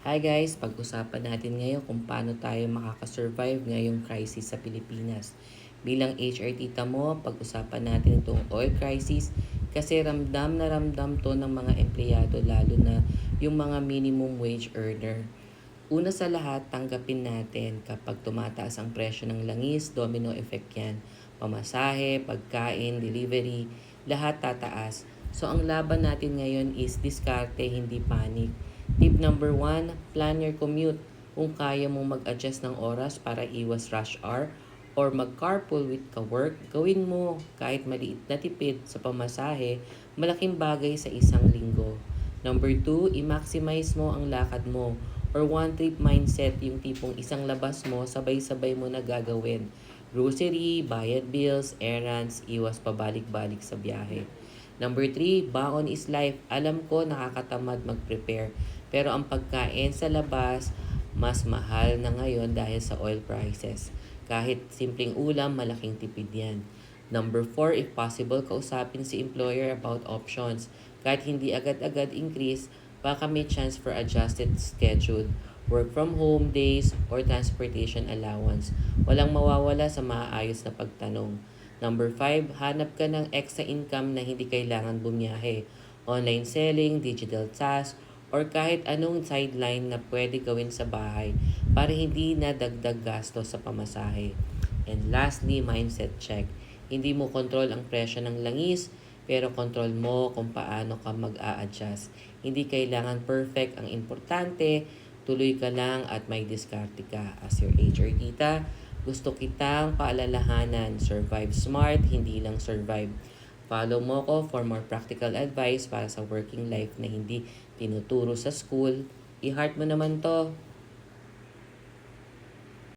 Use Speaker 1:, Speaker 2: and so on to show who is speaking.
Speaker 1: Hi guys, pag-usapan natin ngayon kung paano tayo makakasurvive ngayong crisis sa Pilipinas. Bilang HR tita mo, pag-usapan natin itong oil crisis kasi ramdam na ramdam to ng mga empleyado lalo na yung mga minimum wage earner. Una sa lahat, tanggapin natin kapag tumataas ang presyo ng langis, domino effect yan. Pamasahe, pagkain, delivery, lahat tataas. So ang laban natin ngayon is diskarte, hindi panic. Tip number 1, plan your commute. Kung kaya mong mag-adjust ng oras para iwas rush hour or mag-carpool with ka-work, gawin mo kahit maliit na tipid sa pamasahe, malaking bagay sa isang linggo. Number 2, i-maximize mo ang lakad mo or one-trip mindset, yung tipong isang labas mo, sabay-sabay mo na gagawin. Grocery, bayad bills, errands, iwas pabalik-balik sa biyahe. Number 3, baon is life. Alam ko nakakatamad mag-prepare, pero ang pagkain sa labas, mas mahal na ngayon dahil sa oil prices. Kahit simpleng ulam, malaking tipid yan. Number 4, if possible, kausapin si employer about options. Kahit hindi agad-agad increase, baka may chance for adjusted schedule, work from home days, or transportation allowance. Walang mawawala sa maayos na pagtanong. Number 5, hanap ka ng extra income na hindi kailangan bumiyahe. Online selling, digital tasks, or kahit anong sideline na pwede gawin sa bahay para hindi na dagdag gasto sa pamasahe. And lastly, mindset check. Hindi mo control ang presyo ng langis, pero control mo kung paano ka mag-a-adjust. Hindi kailangan perfect. Ang importante, tuloy ka lang at may diskarte ka. As your HR tita, gusto kitang paalalahanan, survive smart, hindi lang survive. Follow mo ko for more practical advice para sa working life na hindi tinuturo sa school. I-heart mo naman to.